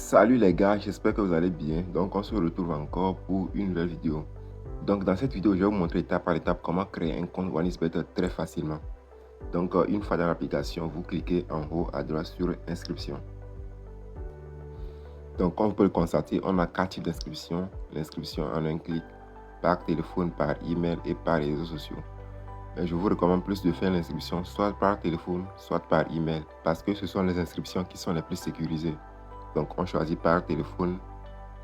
Salut les gars, j'espère que vous allez bien. Donc on se retrouve encore pour une nouvelle vidéo. Donc dans cette vidéo, je vais vous montrer étape par étape comment créer un compte OneXBet très facilement. Donc une fois dans l'application, vous cliquez en haut à droite sur inscription. Donc comme vous pouvez le constater, on a 4 types d'inscription. L'inscription en un clic, par téléphone, par email et par les réseaux sociaux. Mais je vous recommande plus de faire l'inscription soit par téléphone, soit par email, parce que ce sont les inscriptions qui sont les plus sécurisées. Donc on choisit par téléphone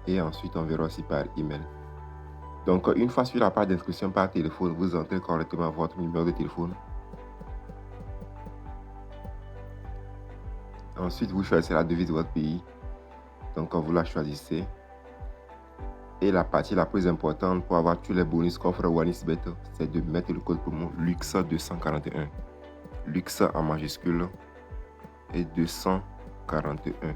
et ensuite on verra aussi par email. Donc une fois sur la page d'inscription par téléphone, vous entrez correctement votre numéro de téléphone. Ensuite vous choisissez la devise de votre pays. Donc vous la choisissez. Et la partie la plus importante pour avoir tous les bonus qu'offre OneXBet, c'est de mettre le code promo LUX241. LUX en majuscule et 241.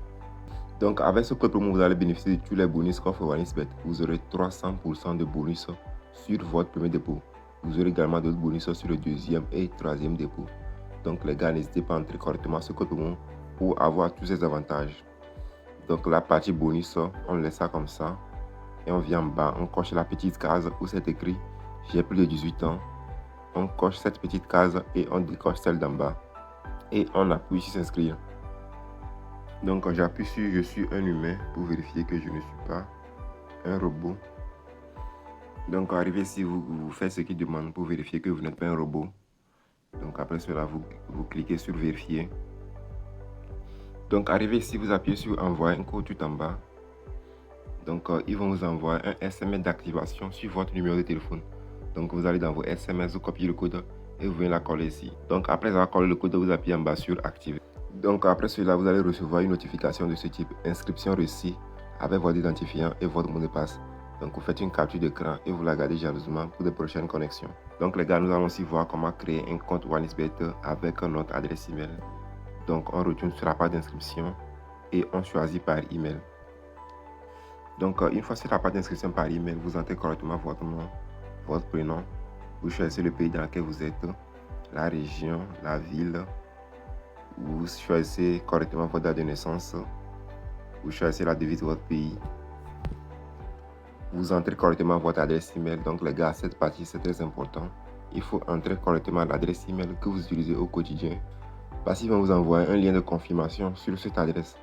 Donc avec ce code promo, vous allez bénéficier de tous les bonus qu'offre OneXBet. Vous aurez 300% de bonus sur votre premier dépôt. Vous aurez également d'autres bonus sur le deuxième et troisième dépôt. Donc les gars, n'hésitez pas à entrer correctement ce code promo pour avoir tous ces avantages. Donc la partie bonus, on laisse ça comme ça. Et on vient en bas, on coche la petite case où c'est écrit « J'ai plus de 18 ans ». On coche cette petite case et on décoche celle d'en bas. Et on appuie sur s'inscrire. Donc j'appuie sur « Je suis un humain » pour vérifier que je ne suis pas un robot. Donc arrivé ici, vous faites ce qu'il demande pour vérifier que vous n'êtes pas un robot. Donc après cela, vous cliquez sur « Vérifier ». Donc arrivé ici, vous appuyez sur « Envoyer un code » tout en bas. Donc ils vont vous envoyer un SMS d'activation sur votre numéro de téléphone. Donc vous allez dans vos SMS, vous copiez le code et vous venez la coller ici. Donc après avoir collé le code, vous appuyez en bas sur « Activer ». Donc après cela, vous allez recevoir une notification de ce type « Inscription réussie » avec votre identifiant et votre mot de passe. Donc vous faites une capture d'écran et vous la gardez jalousement pour de prochaines connexions. Donc les gars, nous allons aussi voir comment créer un compte OneXBet avec notre adresse email. Donc on retourne sur la page d'inscription et on choisit par email. Donc une fois sur la page d'inscription par email, vous entrez correctement votre nom, votre prénom, vous choisissez le pays dans lequel vous êtes, la région, la ville, vous choisissez correctement votre date de naissance, vous choisissez la devise de votre pays, vous entrez correctement votre adresse email. Donc les gars, cette partie c'est très important, il faut entrer correctement l'adresse email que vous utilisez au quotidien, parce qu'ils vont vous envoyer un lien de confirmation sur cette adresse.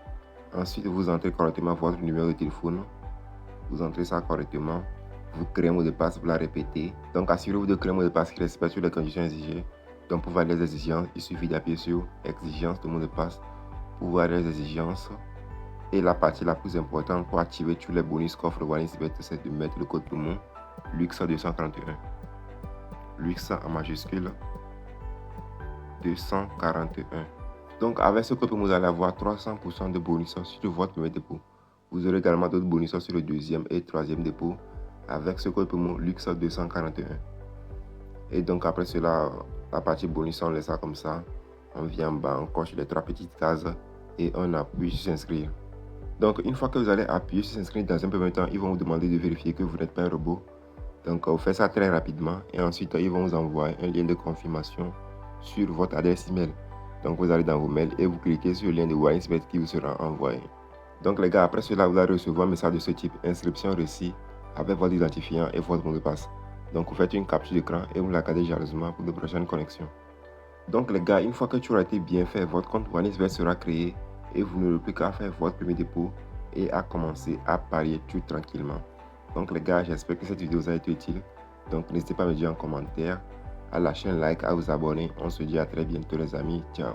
Ensuite, vous entrez correctement votre numéro de téléphone. Vous entrez ça correctement, vous créez un mot de passe, vous la répétez. Donc assurez-vous de créer un mot de passe qui respecte toutes les conditions exigées. Donc pour voir les exigences, il suffit d'appuyer sur exigence de mot de passe pour voir les exigences. Et la partie la plus importante pour activer tous les bonus qu'offre OneXBet, c'est de mettre le code promo LUX241. LUX en majuscule 241. Donc avec ce code promo, vous allez avoir 300% de bonus sur votre premier dépôt. Vous aurez également d'autres bonus sur le deuxième et troisième dépôt avec ce code promo LUX241. Et donc après cela, la partie bonus, on laisse ça comme ça. On vient en bas, on coche les 3 petites cases et on appuie sur s'inscrire. Donc une fois que vous allez appuyer sur s'inscrire, dans un premier temps, ils vont vous demander de vérifier que vous n'êtes pas un robot. Donc vous faites ça très rapidement et ensuite ils vont vous envoyer un lien de confirmation sur votre adresse email. Donc vous allez dans vos mails et vous cliquez sur le lien de OneXBet qui vous sera envoyé. Donc les gars, après cela, vous allez recevoir un message de ce type « Inscription réussie » avec votre identifiant et votre mot de passe. Donc vous faites une capture d'écran et vous la gardez jalousement pour de prochaines connexions. Donc les gars, une fois que tout aura été bien fait, votre compte OneXBet sera créé et vous n'aurez plus qu'à faire votre premier dépôt et à commencer à parier tout tranquillement. Donc les gars, j'espère que cette vidéo vous a été utile. Donc n'hésitez pas à me dire en commentaire, à lâcher un like, à vous abonner. On se dit à très bientôt les amis. Ciao.